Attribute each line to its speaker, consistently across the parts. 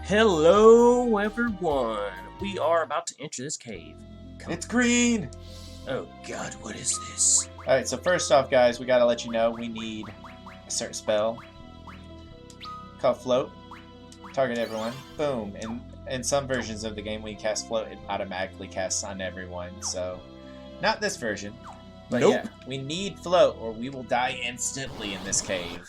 Speaker 1: Hello, everyone. We are about to enter this cave.
Speaker 2: It's green!
Speaker 1: Oh, God, what is this?
Speaker 2: Alright, so first off, guys, we gotta let you know we need a certain spell called Float. Target everyone. Boom. In some versions of the game, when you cast Float, it automatically casts on everyone, so... Not this version. But
Speaker 1: Nope.
Speaker 2: yeah, we need Float, or we will die instantly in this cave.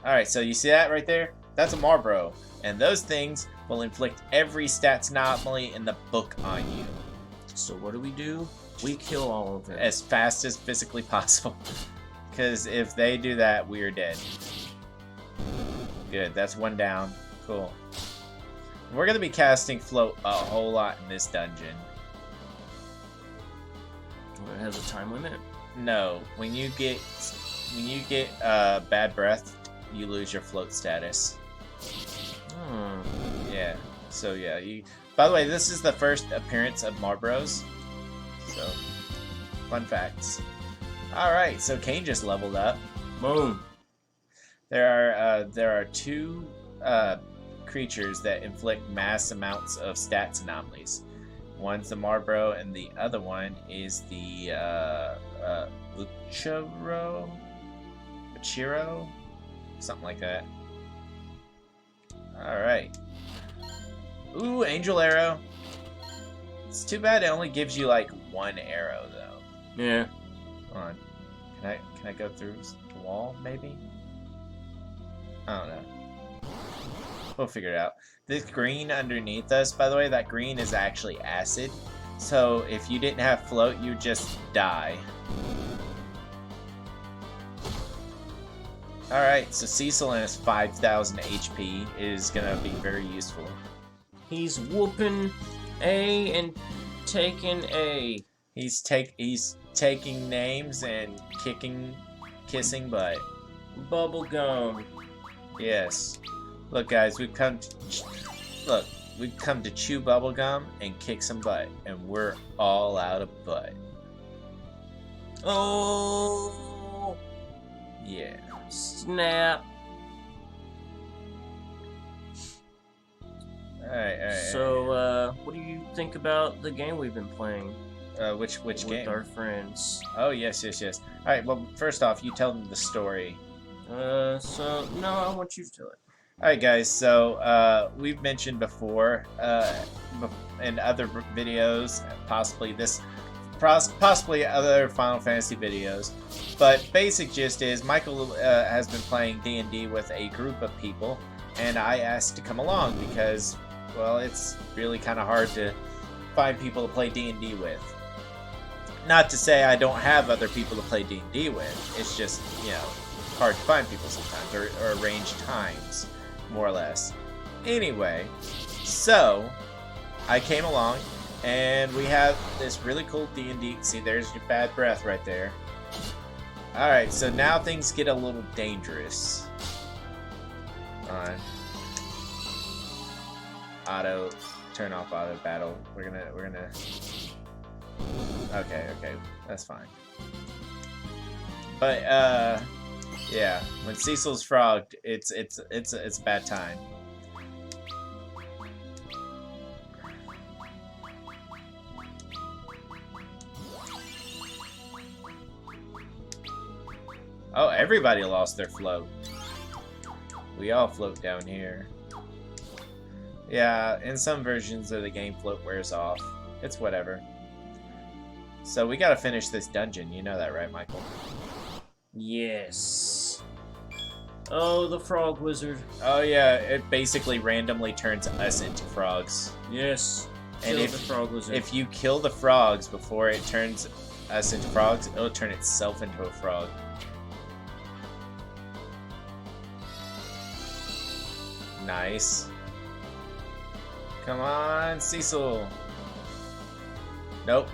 Speaker 2: Alright, so you see that right there? That's a Marbro. And those things will inflict every stats anomaly in the book on you.
Speaker 1: So what do? We kill all of them.
Speaker 2: As fast as physically possible. Because if they do that, we are dead. Good, that's one down. Cool. We're going to be casting Float a whole lot in this dungeon.
Speaker 1: It has a time limit?
Speaker 2: No, when you get bad breath, you lose your Float status. Yeah. So yeah, by the way, this is the first appearance of Marbros. So, fun facts. All right, so Kane just leveled up.
Speaker 1: Boom.
Speaker 2: There are two creatures that inflict mass amounts of stats anomalies. One's the Marbro, and the other one is the Uchiro, something like that. All right. Ooh, Angel Arrow. It's too bad it only gives you like one arrow though.
Speaker 1: Yeah.
Speaker 2: Hold on. Can I go through the wall maybe? I don't know. We'll figure it out. This green underneath us, by the way, that green is actually acid. So if you didn't have Float, you'd just die. Alright, so Cecil and his 5,000 HP is gonna be very useful.
Speaker 1: He's whooping A and taking A.
Speaker 2: He's taking names and kissing butt.
Speaker 1: Bubblegum.
Speaker 2: Yes. Look, guys, we've come to chew bubblegum and kick some butt, and we're all out of butt.
Speaker 1: Oh.
Speaker 2: Yeah.
Speaker 1: Snap.
Speaker 2: Alright.
Speaker 1: So, what do you think about the game we've been playing?
Speaker 2: Which
Speaker 1: with
Speaker 2: game?
Speaker 1: Our friends.
Speaker 2: Oh, yes. Alright, well, first off, you tell them the story.
Speaker 1: So, no, I want you to tell it.
Speaker 2: Alright, guys, so, we've mentioned before, in other videos, possibly other Final Fantasy videos, but basic gist is Michael has been playing D&D with a group of people, and I asked to come along because, well, it's really kind of hard to find people to play D&D with. Not to say I don't have other people to play D&D with, it's just, you know, hard to find people sometimes, or arrange times, more or less. Anyway, so I came along, and we have this really cool D&D. See, there's your bad breath right there. Alright, so now things get a little dangerous. Turn off auto battle. We're gonna Okay, that's fine. But yeah, when Cecil's frogged, it's a bad time. Oh, everybody lost their float. We all float down here. Yeah, in some versions of the game, float wears off. It's whatever. So we gotta finish this dungeon. You know that, right, Michael?
Speaker 1: Yes. Oh, the frog wizard.
Speaker 2: Oh yeah, it basically randomly turns us into frogs.
Speaker 1: Yes.
Speaker 2: And
Speaker 1: Kill the frog wizard.
Speaker 2: If you kill the frogs before it turns us into frogs, it'll turn itself into a frog. Nice. Come on, Cecil. Nope.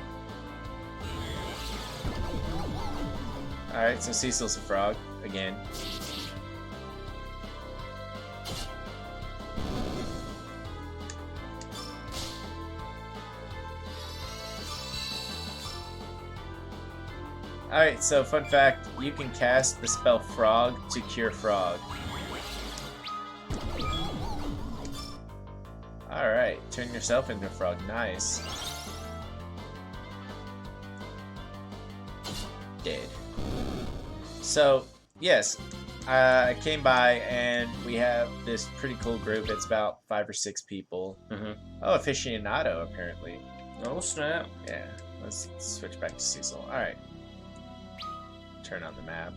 Speaker 2: Alright, so Cecil's a frog, again. Alright, so fun fact, you can cast the spell Frog to cure Frog. turn yourself into a frog. Nice. Dead. So, yes, I came by and we have this pretty cool group. It's about 5 or 6 people. Oh, aficionado, apparently.
Speaker 1: Oh, snap.
Speaker 2: Yeah, let's switch back to Cecil. Alright. Turn on the map.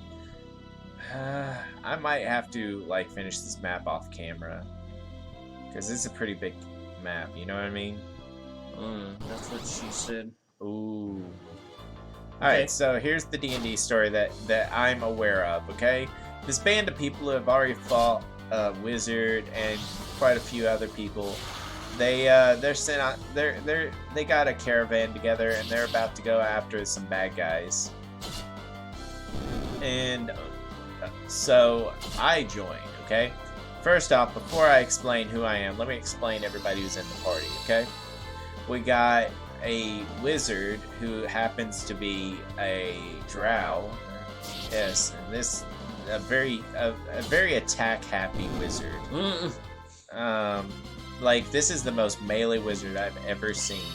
Speaker 2: I might have to, like, finish this map off camera. Because it's a pretty big map, you know what I mean?
Speaker 1: That's what she said.
Speaker 2: Ooh. Alright, so here's the D&D story that I'm aware of, okay? This band of people have already fought a wizard and quite a few other people. They're sent out. They got a caravan together and they're about to go after some bad guys. And so I joined. Okay. First off, before I explain who I am, let me explain everybody who's in the party. Okay. We got a wizard who happens to be a drow. Yes, and this a very attack happy wizard. Like, this is the most melee wizard I've ever seen.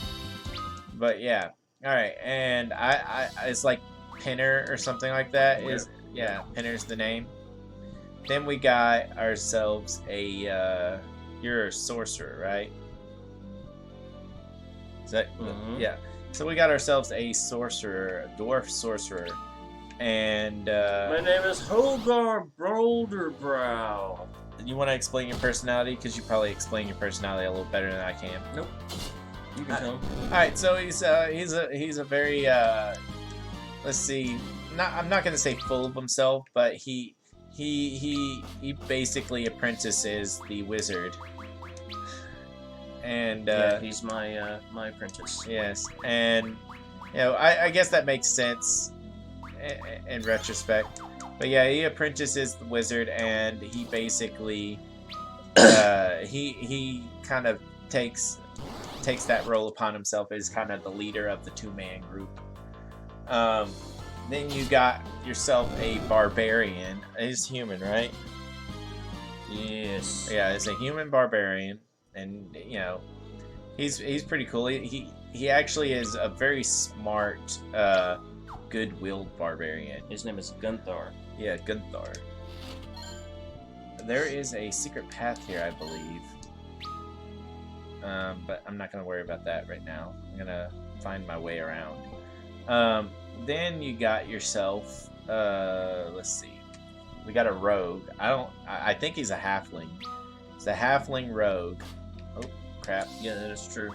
Speaker 2: But yeah, all right, and I it's like Pinner or something like that. Yeah, Pinner's the name. Then we got ourselves a you're a sorcerer, right? Is that yeah? So we got ourselves a sorcerer, a dwarf sorcerer, and
Speaker 1: my name is Hogar Boulderbrow.
Speaker 2: You want to explain your personality? Because you probably explain your personality a little better than I can.
Speaker 1: Nope. You can tell.
Speaker 2: All right, so he's a very let's see. I'm not gonna say full of himself, but he basically apprentices the wizard. And
Speaker 1: yeah, he's my my apprentice.
Speaker 2: Yes, and you know, I guess that makes sense in retrospect. But yeah, he apprentices the wizard, and he basically he kind of takes that role upon himself as kind of the leader of the 2-man group. Then you got yourself a barbarian. He's human, right?
Speaker 1: Yes.
Speaker 2: Yeah, it's a human barbarian, and you know, he's pretty cool. He actually is a very smart, good-willed barbarian.
Speaker 1: His name is Gunthar.
Speaker 2: Yeah, Gunthar. There is a secret path here, I believe. But I'm not gonna worry about that right now. I'm gonna find my way around. Then you got yourself, let's see. We got a rogue. I think he's a halfling. He's a halfling rogue. Oh, crap.
Speaker 1: Yeah, that is true.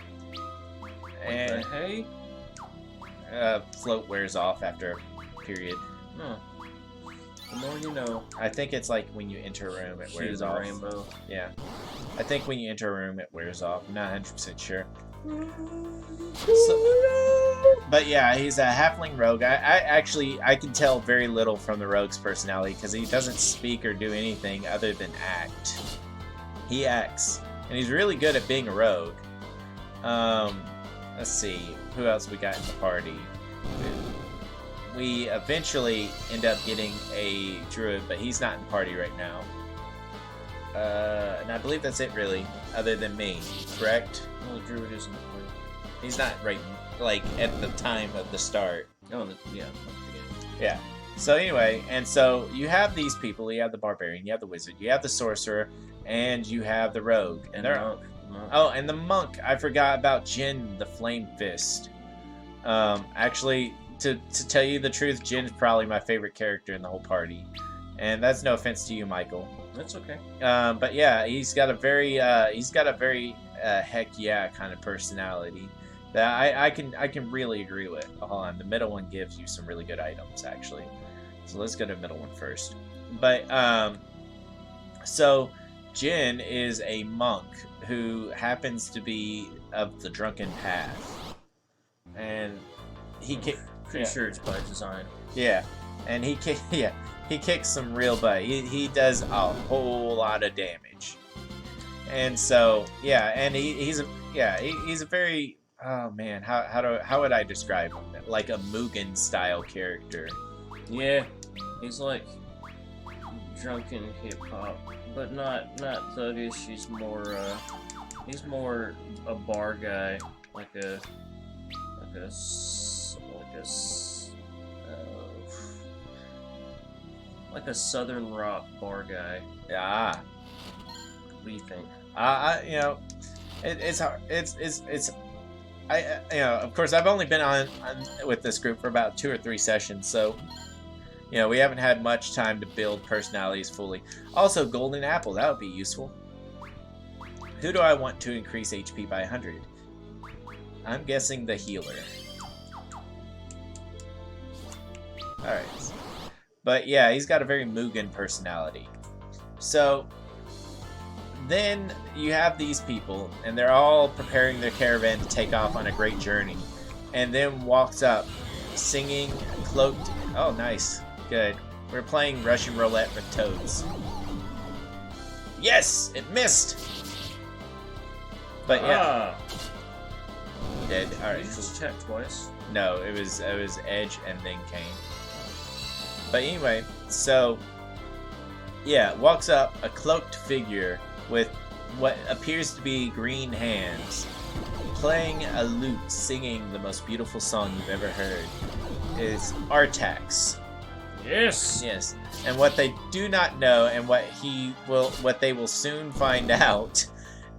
Speaker 2: And
Speaker 1: hey?
Speaker 2: Float wears off after a period.
Speaker 1: Huh. The more you know.
Speaker 2: I think it's like when you enter a room, it wears off.
Speaker 1: Rainbow.
Speaker 2: Yeah. I think when you enter a room, it wears off. I'm not 100% sure. But yeah, he's a halfling rogue. I can tell very little from the rogue's personality because he doesn't speak or do anything other than act. He acts, and he's really good at being a rogue. Let's see, who else we got in the party? We eventually end up getting a druid, but he's not in the party right now. And I believe that's it, really, other than me, correct?
Speaker 1: Well, the druid isn't in the party.
Speaker 2: He's not right, like, at the time of the start.
Speaker 1: Oh, yeah.
Speaker 2: Yeah. So anyway, and so you have these people. You have the barbarian, you have the wizard, you have the sorcerer, and you have the rogue.
Speaker 1: And the monk.
Speaker 2: Oh, and the monk. I forgot about Jin, the Flame Fist. Actually, to tell you the truth, Jin's probably my favorite character in the whole party. And that's no offense to you, Michael.
Speaker 1: That's okay.
Speaker 2: But yeah, he's got a very heck yeah kind of personality that I can really agree with. Hold on, the middle one gives you some really good items actually. So let's go to the middle one first. But so Jin is a monk who happens to be of the Drunken Path, and
Speaker 1: Pretty sure it's by design.
Speaker 2: Yeah, and he kicks some real butt. He does a whole lot of damage, and so yeah, and he's a very, oh man, how would I describe him? Like a Mugen style character.
Speaker 1: Yeah, he's like drunken hip hop, but not thuggish. He's more He's more a bar guy, like a like a Southern rock bar guy.
Speaker 2: Yeah.
Speaker 1: What do you think?
Speaker 2: You know, it's hard. You know, of course, I've only been on with this group for about 2 or 3 sessions, so you know, we haven't had much time to build personalities fully. Also, golden apple, that would be useful. Who do I want to increase HP by 100? I'm guessing the healer. Alright. But yeah, he's got a very Mugen personality. So, then you have these people, and they're all preparing their caravan to take off on a great journey. And then walks up, singing, cloaked. Oh, nice. Good. We're playing Russian roulette with toads. Yes! It missed! But yeah. Dead. Alright.
Speaker 1: You just checked twice.
Speaker 2: No, it was Edge and then Kane. But anyway, so yeah, walks up a cloaked figure with what appears to be green hands, playing a lute, singing the most beautiful song you've ever heard. Is Artax.
Speaker 1: Yes.
Speaker 2: Yes. And what they do not know, and what they will soon find out,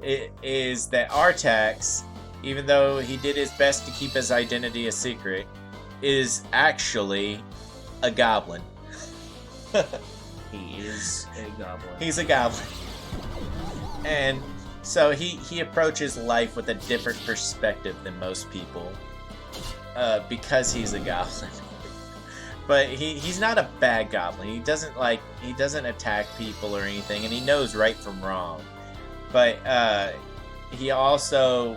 Speaker 2: is that Artax, even though he did his best to keep his identity a secret, is actually a goblin.
Speaker 1: He is a goblin.
Speaker 2: He's a goblin. And so he approaches life with a different perspective than most people, because he's a goblin. But he's not a bad goblin. He doesn't attack people or anything, and he knows right from wrong. But he also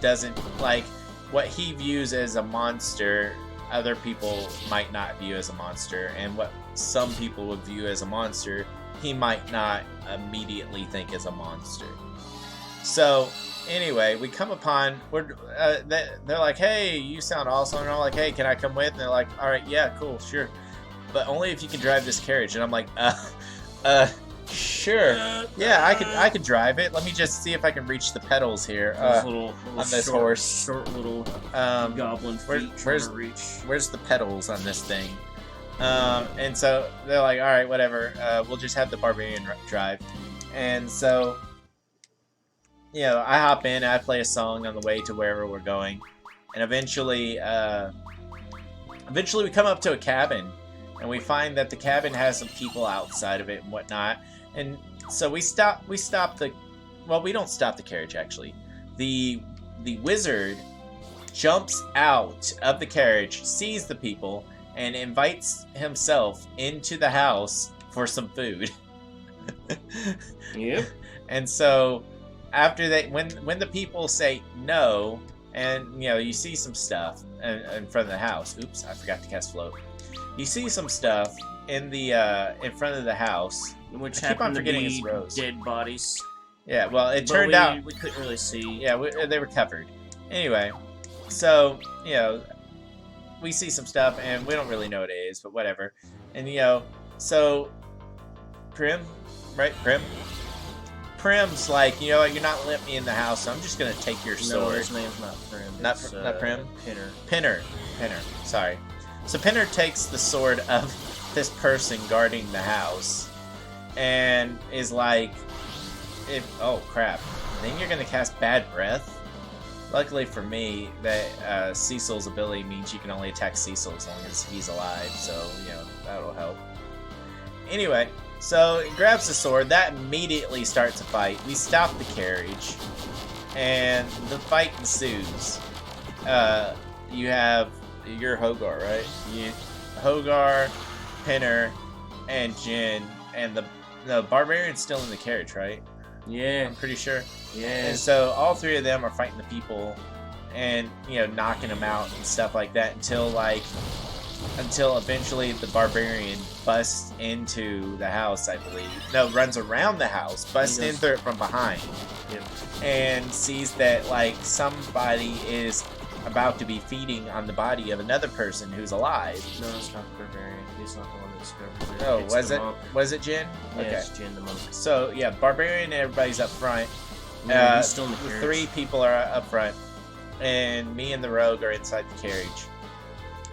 Speaker 2: doesn't like what he views as a monster. Other people might not view as a monster, and what some people would view as a monster, he might not immediately think is a monster. So anyway, we come upon, they're like, hey, you sound awesome, and I'm like, hey, can I come with? And they're like, all right, yeah, cool, sure, but only if you can drive this carriage. And I'm like, sure, yeah, I could drive it. Let me just see if I can reach the pedals here
Speaker 1: little
Speaker 2: on this
Speaker 1: short,
Speaker 2: horse.
Speaker 1: Short little goblin feet.
Speaker 2: Where's the pedals on this thing? And so they're like, all right, whatever. We'll just have the barbarian drive. And so, you know, I hop in, I play a song on the way to wherever we're going, and eventually we come up to a cabin, and we find that the cabin has some people outside of it and whatnot. And so we don't stop the carriage, actually. The wizard jumps out of the carriage, sees the people, and invites himself into the house for some food.
Speaker 1: Yep.
Speaker 2: And so after when the people say no, and you know, you see some stuff in front of the house. Oops, I forgot to cast float. You see some stuff in front of the house,
Speaker 1: which
Speaker 2: I keep on
Speaker 1: happened to
Speaker 2: forgetting
Speaker 1: be
Speaker 2: it's Rose.
Speaker 1: dead bodies.
Speaker 2: Yeah, well, it
Speaker 1: But
Speaker 2: turned out
Speaker 1: we couldn't really see.
Speaker 2: yeah, they were covered. Anyway, so you know, we see some stuff and we don't really know what it is, but whatever. And you know, so Prim, right? Prim's like, you know, you're not letting me in the house, so I'm just gonna take your
Speaker 1: No,
Speaker 2: sword.
Speaker 1: his name's not Prim.
Speaker 2: Not
Speaker 1: It's,
Speaker 2: Prim?
Speaker 1: Pinner.
Speaker 2: Pinner. Sorry. So Pinner takes the sword of this person guarding the house, and is like, oh crap, then you're gonna cast Bad Breath. Luckily for me, that Cecil's ability means you can only attack Cecil as long as he's alive, so you know, that'll help. Anyway, so he grabs the sword. That immediately starts a fight. We stop the carriage, and the fight ensues. You're Hogar, right? Hogar, Pinner, and Jin, and the barbarian's still in the carriage, right?
Speaker 1: Yeah.
Speaker 2: I'm pretty sure.
Speaker 1: Yeah.
Speaker 2: And so all three of them are fighting the people, and you know, knocking them out and stuff like that until eventually the barbarian busts into the house, I believe. No, runs around the house, busts in through it from behind.
Speaker 1: Yep.
Speaker 2: And sees that like somebody is about to be feeding on the body of another person who's alive.
Speaker 1: No, it's not the barbarian. He's not the one that discovered it.
Speaker 2: Oh,
Speaker 1: It's the monk.
Speaker 2: was it Jin?
Speaker 1: Yeah,
Speaker 2: Okay.
Speaker 1: it's Jin the monk.
Speaker 2: So yeah, barbarian and everybody's up front,
Speaker 1: Yeah, he's still in the carriage.
Speaker 2: 3 people are up front, and me and the rogue are inside the carriage.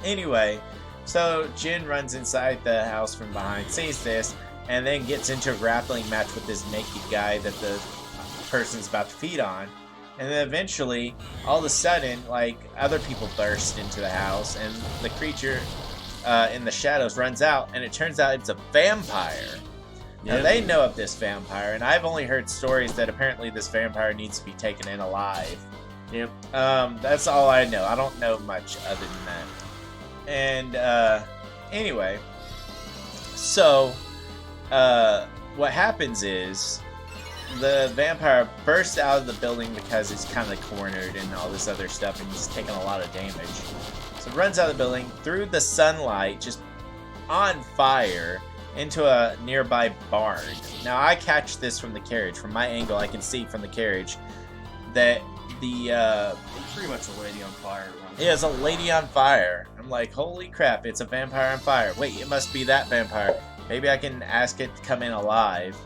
Speaker 2: Anyway, so Jin runs inside the house from behind, sees this, and then gets into a grappling match with this naked guy that the person's about to feed on. And then eventually, all of a sudden, like, other people burst into the house, and the creature in the shadows runs out, and it turns out it's a vampire. Now, they know of this vampire, and I've only heard stories that apparently this vampire needs to be taken in alive.
Speaker 1: Yep.
Speaker 2: That's all I know. I don't know much other than that. And, anyway, so, what happens is, the vampire bursts out of the building because it's kind of cornered and all this other stuff, and he's taking a lot of damage. So runs out of the building through the sunlight, just on fire, into a nearby barn. Now I catch this from the carriage. From my angle, I can see from the carriage that the
Speaker 1: pretty much a lady on fire.
Speaker 2: yeah, it's a lady on fire. I'm like, holy crap! It's a vampire on fire. Wait, it must be that vampire. Maybe I can ask it to come in alive.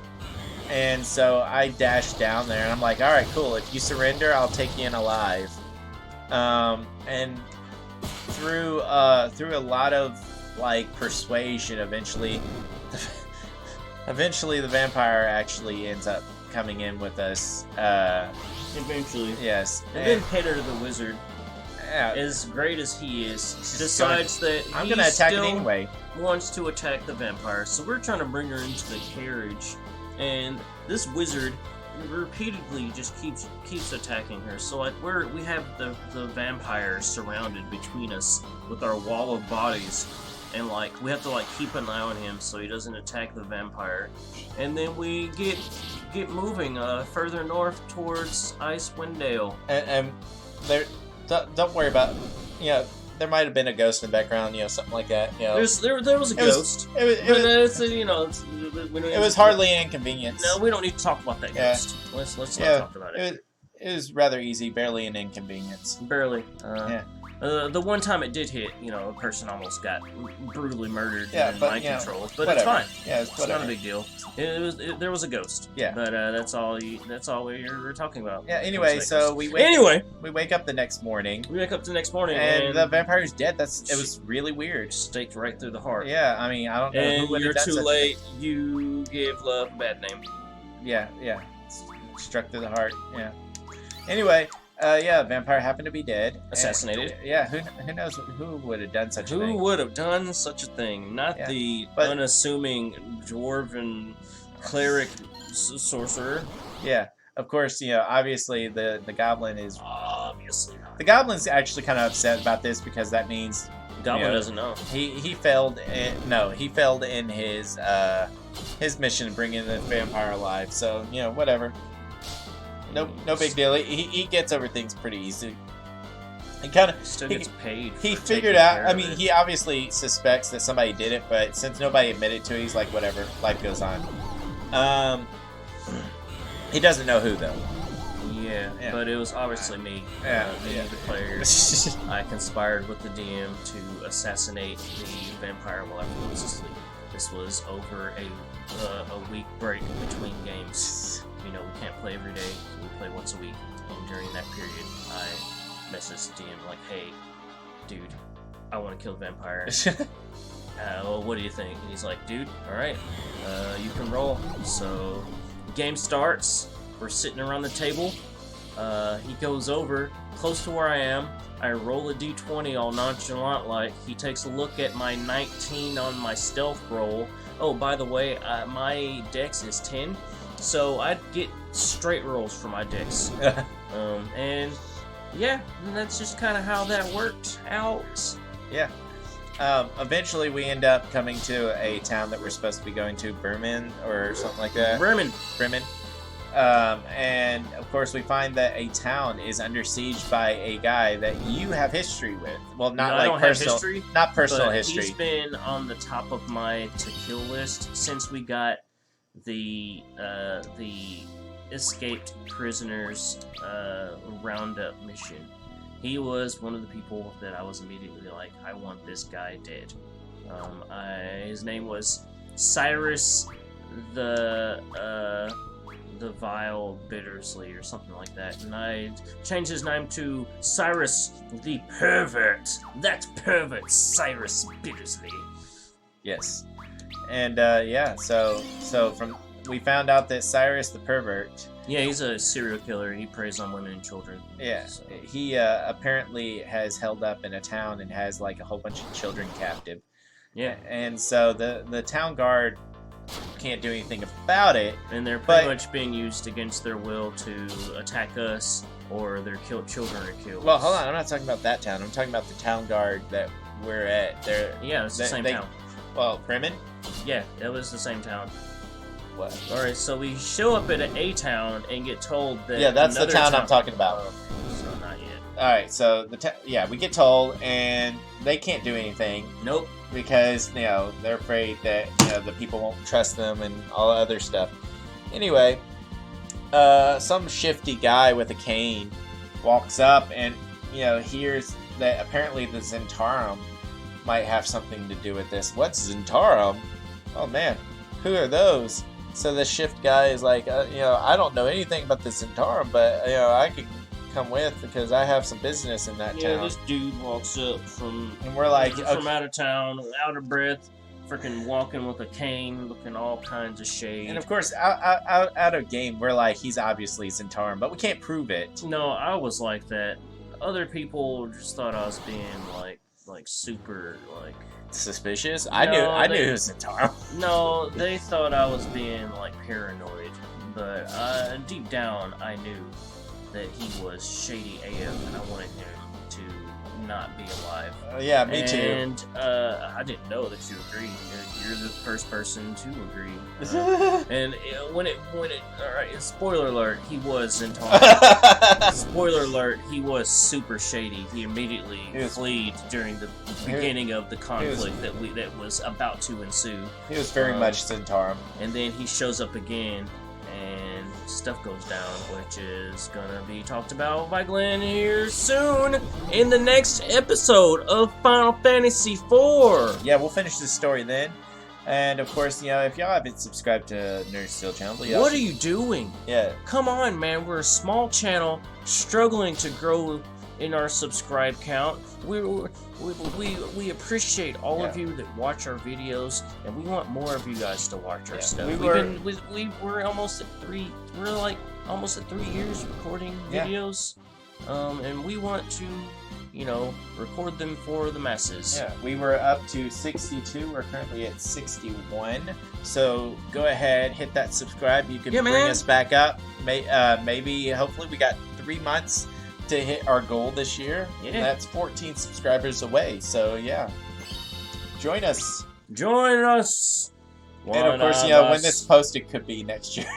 Speaker 2: And so I dash down there, and I'm like, all right, cool. If you surrender, I'll take you in alive. And through a lot of like persuasion, eventually the vampire actually ends up coming in with us.
Speaker 1: Eventually,
Speaker 2: yes.
Speaker 1: And then Peter the wizard,
Speaker 2: Yeah,
Speaker 1: as great as he is, decides that
Speaker 2: I'm
Speaker 1: he
Speaker 2: gonna attack it
Speaker 1: still
Speaker 2: anyway.
Speaker 1: wants to attack the vampire. So we're trying to bring her into the carriage, and this wizard repeatedly just keeps attacking her. So like we have the vampire surrounded between us with our wall of bodies, and like we have to like keep an eye on him so he doesn't attack the vampire. And then we get moving further north towards Icewind Dale.
Speaker 2: And there, don't worry about, there might have been a ghost in the background, something like that.
Speaker 1: There was a ghost.
Speaker 2: It was hardly an inconvenience.
Speaker 1: No, we don't need to talk about that ghost. Let's not talk about it.
Speaker 2: It was rather easy, barely an inconvenience.
Speaker 1: Barely.
Speaker 2: Yeah.
Speaker 1: The one time it did hit, a person almost got brutally murdered in
Speaker 2: but,
Speaker 1: mind control. But
Speaker 2: whatever.
Speaker 1: it's fine.
Speaker 2: Yeah,
Speaker 1: It's not a big deal. There was a ghost.
Speaker 2: Yeah.
Speaker 1: But that's all we're talking about.
Speaker 2: Yeah. Anyway, so we wake up the next morning.
Speaker 1: We wake up the next morning
Speaker 2: and the vampire's dead. It was really weird.
Speaker 1: Staked right through the heart.
Speaker 2: Yeah. I mean, I don't know
Speaker 1: and
Speaker 2: who would
Speaker 1: you're
Speaker 2: have done
Speaker 1: too
Speaker 2: such
Speaker 1: late.
Speaker 2: a thing.
Speaker 1: You give love a bad name.
Speaker 2: Yeah. Struck through the heart. Yeah. Anyway. Vampire happened to be dead.
Speaker 1: Assassinated.
Speaker 2: Who knows who would have done such a thing?
Speaker 1: Who would have done such a thing? Not the unassuming dwarven cleric sorcerer.
Speaker 2: Yeah, of course, obviously the goblin is...
Speaker 1: Obviously.
Speaker 2: The goblin's actually kind of upset about this because that means...
Speaker 1: Goblin doesn't know.
Speaker 2: He failed in his mission to bring in the vampire alive, so, whatever. No big deal. He gets over things pretty easy. He kind of
Speaker 1: still gets paid.
Speaker 2: He figured out. I mean, he obviously suspects that somebody did it, but since nobody admitted to it, he's like, whatever. Life goes on. He doesn't know who though.
Speaker 1: Yeah, but it was obviously me. The player. I conspired with the DM to assassinate the vampire while everyone was asleep. This was over a week break between games. We can't play every day, so we play once a week. And during that period, I messaged DM like, hey, dude, I want to kill the vampire. Well, what do you think? And he's like, dude, alright, you can roll. So, game starts. We're sitting around the table. He goes over, close to where I am. I roll a d20 all nonchalant like. He takes a look at my 19 on my stealth roll. Oh, by the way, my dex is 10. So I'd get straight rolls for my dex. And that's just kind of how that worked out.
Speaker 2: Yeah. Eventually we end up coming to a town that we're supposed to be going to, Bremen or something like that.
Speaker 1: Bremen.
Speaker 2: And of course we find that a town is under siege by a guy that you have history with. Well, not personal history. Not personal history.
Speaker 1: He's been on the top of my to kill list since we got the escaped prisoners roundup mission. He was one of the people that I was immediately like, I want this guy dead. His name was Cyrus the the Vile Bittersley or something like that, and I changed his name to Cyrus the Pervert. That's pervert, Cyrus Bittersley.
Speaker 2: Yes. And yeah, so we found out that Cyrus the Pervert.
Speaker 1: Yeah, he's a serial killer. He preys on women and children.
Speaker 2: Yeah,
Speaker 1: so.
Speaker 2: He apparently has held up in a town and has like a whole bunch of children captive.
Speaker 1: Yeah,
Speaker 2: and so the town guard can't do anything about it.
Speaker 1: And they're pretty much being used against their will to attack us, or their children are killed.
Speaker 2: Well, hold on, I'm not talking about that town. I'm talking about the town guard that we're at.
Speaker 1: Yeah, it's the same town.
Speaker 2: Well, Bremen?
Speaker 1: Yeah, that was the same town.
Speaker 2: What?
Speaker 1: Alright, so we show up at a town and get told that.
Speaker 2: Yeah, that's the town I'm talking about.
Speaker 1: Oh, so not yet.
Speaker 2: Alright, so we get told, and they can't do anything.
Speaker 1: Nope.
Speaker 2: Because, they're afraid that, the people won't trust them and all other stuff. Anyway, some shifty guy with a cane walks up and, hears that apparently the Zentarum might have something to do with this. What's Zentarum? Oh man, who are those? So the shift guy is like, I don't know anything about the Zentarum, but I could come with because I have some business in that town.
Speaker 1: Yeah, this dude walks up from
Speaker 2: and we're like
Speaker 1: from out of town, out of breath, freaking walking with a cane, looking all kinds of shade.
Speaker 2: And of course, out of game, we're like, he's obviously Zentarum, but we can't prove it.
Speaker 1: No, I was like that. Other people just thought I was being like super
Speaker 2: suspicious.
Speaker 1: No,
Speaker 2: I knew it was Zentarum.
Speaker 1: No, they thought I was being paranoid, but deep down I knew that he was shady AF, and I wanted him to not be alive.
Speaker 2: Yeah, me too.
Speaker 1: And I didn't know that you agreed. You're the first person to agree. And when it, all right. Spoiler alert: he was Zentarum. Spoiler alert: he was super shady. He immediately fled during the beginning of the conflict that was about to ensue.
Speaker 2: He was very much Zentarum.
Speaker 1: And then he shows up again, and stuff goes down, which is gonna be talked about by Glenn here soon in the next episode of Final Fantasy IV.
Speaker 2: Yeah, we'll finish this story then. And of course, if y'all haven't subscribed to Nerd Steel channel,
Speaker 1: what are you doing?
Speaker 2: Yeah,
Speaker 1: come on, man. We're a small channel struggling to grow in our subscribe count. We appreciate all of you that watch our videos, and we want more of you guys to watch our stuff. We're almost at 3. We're like almost at 3 years recording videos, and we want to, record them for the masses.
Speaker 2: Yeah, we were up to 62. We're currently at 61. So go ahead, hit that subscribe. You can bring us back up. Maybe, hopefully, we got 3 months to hit our goal this year. Yeah. That's 14 subscribers away. So yeah, join us.
Speaker 1: Join us.
Speaker 2: And of course, when this posted could be next year.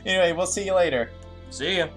Speaker 2: Anyway, we'll see you later.
Speaker 1: See ya.